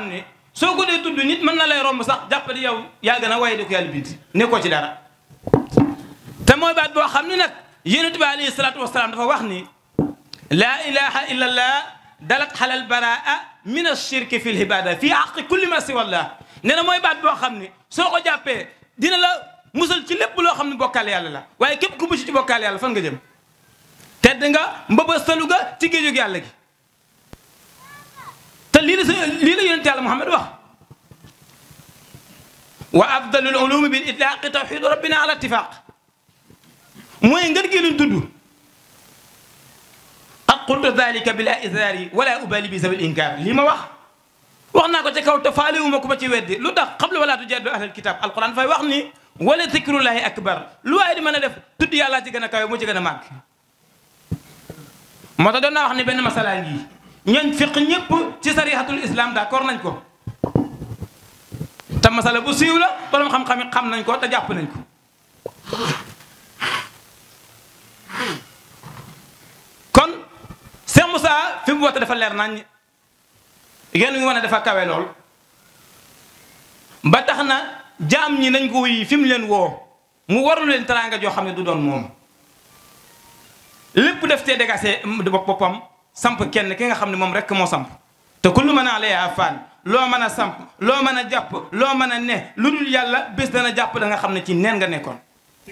xam ne soo ko dee tudd nit mën na lay romb sax jàppale yow yaa gën a waaye di ko yàlla bind nekkoo ci dara te mooy baat boo xam ne nag yonent bi alayhi salaatu wasalaam dafa wax ni laa ilaha illa allah dalat xalal baraa min ashirki fi libada fi aqi kulli ma siwallah nee na mooy baat boo xam ne soo ko jàppee dina la musal ci lépp loo xam ne bokkaal yàlla la waaye képp ku mucc ci bokkaal yàlla fan nga jëm tedd nga mbëbëstalu nga ci géejug yàlla gi te lii la yonent yàlla Muhammad wax wa afdalul ulumi bil itlaqi tawxidu rabbina ala ittifaq mooy ngën gi luñ tudd ak qultu dalika bila izari wala ubali bi zabil inkar lii ma wax naa ko ci kaw te faale wu ma ku ma ci weddi lu tax qabla wala tujadilu ahlal kitab alquran fay wax ni wala zikrullahi akbar lu waaye di mën a def tudd yàlla ci gën a kawe moo ci gën a màgg moo tax doon naa wax ni benn masala ngi ñooñ fiq ñëpp ci sarihatul islam d'accord nañ ko te masala bu siiw la borom xam-xam yi xam nañ ko te jàpp nañ ko kon Cheikh Moussa fi mu woote dafa leer nañ yéen ngi wane dafa kawe lool ba tax na jaam ñi nañ ko wuy fi mu leen woo mu warul leen teraanga joo xam ne du doon moom lépp def cee dégagé boppam samp kenn ki nga xam ne moom rek moo samp te kullu mën a alayha fan loo mën a samp loo mën a jàpp loo mën a ne lu dul yàlla bés dana jàpp da nga xam ne ci neen nga nekkoon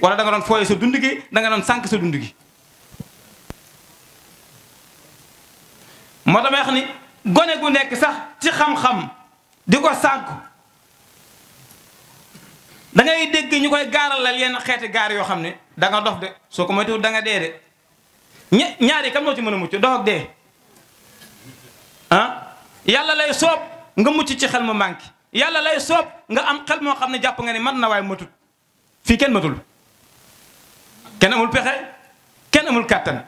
wala da nga doon fooye sa dund gi da nga doon sànq sa dund gi moo tax may wax ni gone gu nekk sax ci xam-xam di ko sànq da ngay dégg ñu koy gaaralal yenn xeeti gaar yoo xam ne da nga dof de soo ko moytuwul da nga dee de ñaari kan moo ci mën a mucc dox ak dee ah yàlla lay soob nga mucc ci xel mu manqué yàlla lay soob nga am xel moo xam ne jàpp nga ne man na waaye matut fii kenn matul kenn amul pexe kenn amul kàttan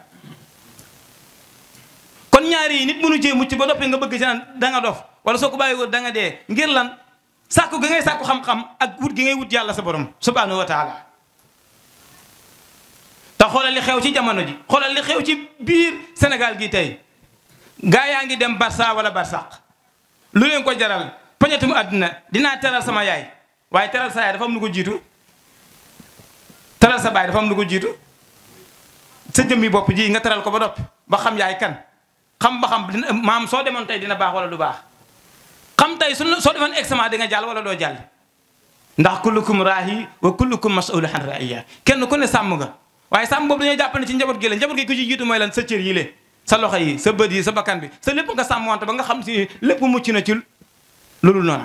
kon ñaari yi nit mënu cee mucc ba noppi nga bëgg ci naan da nga dof wala soo ko bàyyiwul da nga dee ngir lan sàkku gi ngay sàkku xam-xam ak wut gi ngay wut yàlla sa borom subhanahu wa taala te xoolal li xew ci jamono ji xoolal li xew ci biir Sénégal gi tey gaa yaa ngi dem Barça wala Barsaq lu leen ko jaral pañetum àdduna dinaa teral sama yaay waaye teral sa yaay dafa am lu ko jiitu teral sa baay dafa am lu ko jiitu sa jëmmi bopp ji nga teral ko ba noppi ba xam yaay kan xam ba xam maam soo demoon tey dina baax wala du baax xam tey soo defoon examen di nga jàll wala doo jàll ndax kullukum raahi wa kullukum mas'ulun an ra'iya kenn ku ne sàmm nga waaye sàmm boobu dañoo jàpp ne ci njaboot gi la njaboot gi ku ci jiitu mooy lan sa cër yi le sa loxo yi sa bët yi sa bakkan bi sa lépp nga sàmm wante ba nga xam si lépp mucc na ci loolu noonu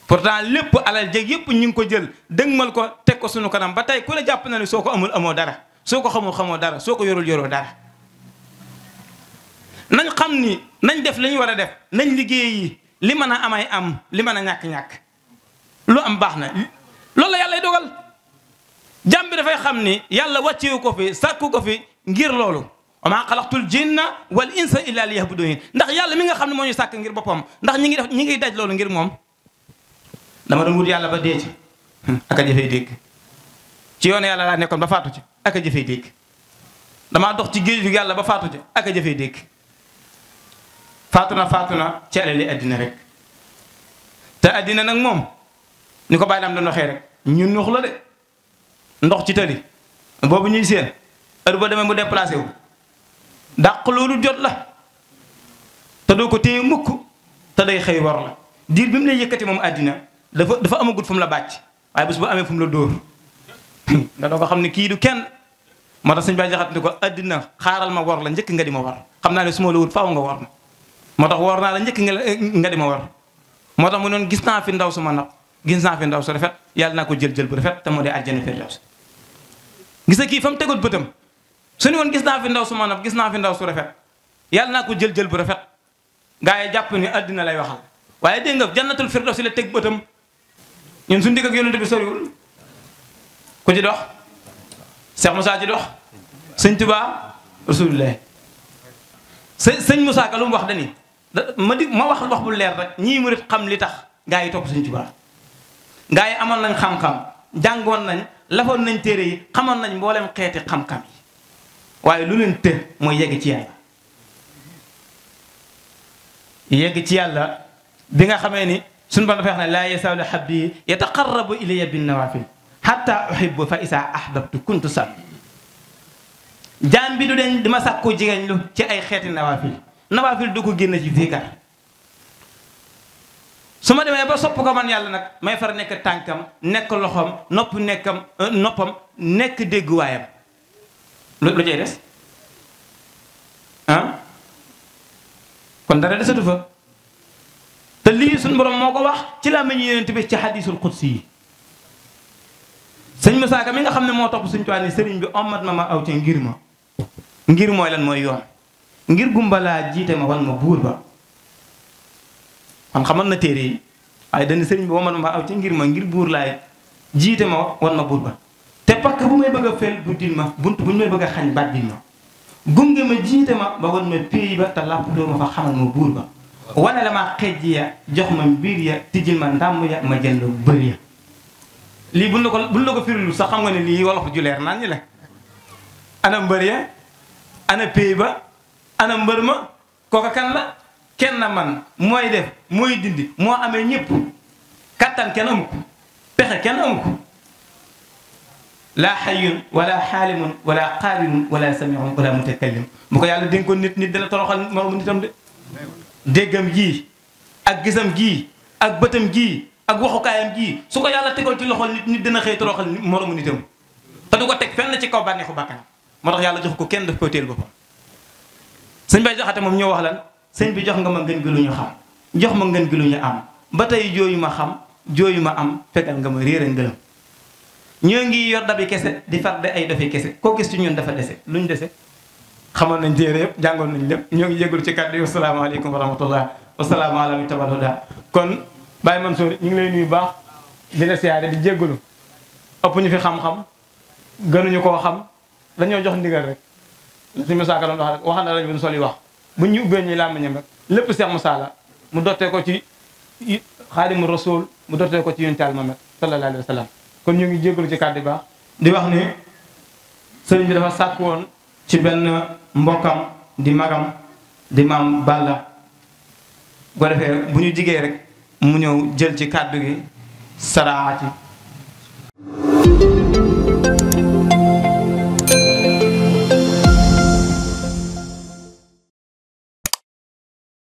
pourtant lépp alal jeg yëpp ñu ngi ko jël dëgmal ko teg ko sunu kanam ba tey ku ne jàpp na ne soo ko amul amoo dara soo ko xamul xamoo dara soo ko yorul yoroo dara nañ xam ni nañ def li ñu war a def nañ liggéey yi li mën a amay am li mën a ñàkk-ñàkk lu am baax na loolu la yàlla dogal jàmm bi dafay xam ni yàlla wàccewu ko fi sàkku ko fi ngir loolu wa maa xalaqtul jinna wal insa illa liya'budun ndax yàlla mi nga xam ne moo ñu sàkk ngir boppam ndax ñi ngi daj loolu ngir moom dama doon wut yàlla ba dee ci ak a jëfee dégg ci yoonu yàlla laa nekkoon ba faatu ci ak a jëfee dégg damaa dox ci géeju yàlla ba faatu ci ak a jëfee dégg faatu na ci alali addina rek te addina nag moom ni ko bàyyi daam doon waxee rek ñun nux la de ndox ci tali boobu ñuy seen heure ba demee mu déplacé wu dàq loolu jot la te doo ko téye mukk te day xëy war la diir bi mu lay yëkkati moom àddina dafa amagut fu mu la bàcc waaye bés bu amee fu mu la dóor nga doo ko xam ne kii du kenn moo tax sëñ Baye Jaxate ni ko àddina xaaral ma war la njëkk nga di ma war xam naa ne su ma la wut faaw nga war ma moo tax war naa la njëkk nga di ma war moo tax mu noon gis naa fi ndaw su ma nag gis naa fi ndaw su rafet yàlla naa ko jël bu rafet te moo dee àjjana firdaws gis nga kii fa mu tegoon bëtam su ni woon gis naa fi ndaw su ma nag gis naa fi ndaw su rafet yàlla naa ko jël bu rafet gaa yi jàpp ni àddina lay waxal waaye dégg nga jannatul firdaws la teg bëtam ñun suñu digg ak yonent bi soriwul ku ci dox Cheikh Moussa ci dox sëñ Tuubaa rasulullah sëñ Moussa Ka lu mu wax dani ma wax bu leer rek ñii murit xam li tax gaa yi topp sëñ Tuubaa gaa yi amoon nañ xam-xam jàngoon nañ lafoon nañ téere yi xamoon nañ mboolem xeeti xam-xam yi waaye lu leen të mooy yegg ci yàlla yegg ci yàlla bi nga xamee ni suñu borom dafay wax ne laa yazaalu abdi yataqarrabu ilayya bin nawaafil hatta uhibbu fa isaa ahbabtu kuntu sab jaam bi du den dima sàkku jigéen lu ci ay xeeti nawaafil du ko génn ci zikar su ma demee ba sopp ko man yàlla nag may far nekk tànkam nekk loxoom noppam nekk dégguwaayam lu cay des ah kon dara desatu fa te lii suñu borom moo ko wax ci laa meññ yonent bi ci hadiisul qudsi yi sëñ Musaa Ka mi nga xam ne moo topp suñu tuwaa ni sëriñ bi ommat ma aw ci ngir mooy lan mooy yoon ngir gumbalaa jiite ma wan ma buur ba kon xamal na téere yi waaye dañu sëriñ bi ommat ma aw ci ngir buur laay jiite ma wan ma buur ba te pakk bu may bëgg a fel buddil ma bunt bu ñu may bëgg a xañ bàddil ma gunge ma jiite ma ba wan ma péey ba te làpp doo ma fa xamal ma buur ba wane la ma xejj ya jox ma mbir ya tijjil ma ndàmb ya ma jënd bëri ya lii buñ la ko firilu sax xam nga ne lii wolof ju leer naan ñi la ana mbër ya ana péey ba ana mbër ma kooka kan la kenn man mooy def mooy dindi moo amee ñëpp kattan kenn amu ko pexe kenn amu ko laa xayyun wala xaalimun wala qaadirun wala samiun wala mutakallim bu ko yàlla dénkoon nit dina toroxal moromu nitam de déggam gii ak gisam gii ak bëtam gii ak waxukaayam gii su ko yàlla tegoon ci loxol nit dina xëy toroxal moromu nitam te du ko teg fenn ci kaw bànneexu bàkkan moo tax yàlla jox ko kenn daf koy teel boppam sëñ Bay Jaxate moom ñoo wax lan sëñ bi jox nga ma ngeen gi lu ñu xam jox ma ngeen gi lu ñu am ba tey jooyu ma xam jooyu ma am fekkal nga ma réer a ngëlam ñoo ngi yor dabi kese di far de ay dofi kese koo gis ci ñun dafa dese luñ dese xamoon nañ téere yëpp jàngoon nañ lépp ñoo ngi jégalu ci kàddu yi wasalaamaaleykum wa rahmatullah wasalaamaaleykum tabarada kon Baye Mansour ñu ngi lay nuyu baax di la siyaare di jégalu ëpp ñu fi xam-xam gënuñu koo xam dañoo jox ndigal rek suñu Musaa Ka doon wax rek waxal na lañ bu ñu sol yi wax bu ñu ubbee ñuy làmmiñam rek lépp Seex Musaa la mu dottee ko ci Xaadimu Rasuul mu dottee ko ci Yonent Yàlla Muhammad sallallahu alayhi wa sallam kon ñu ngi jégalu ci kàddu baax di wax ni sëriñ bi dafa sàkk woon ci benn mbokkam di magam di maam Balla bu ko defee bu ñu jigee rek mu ñëw jël ci kàddu gi saraati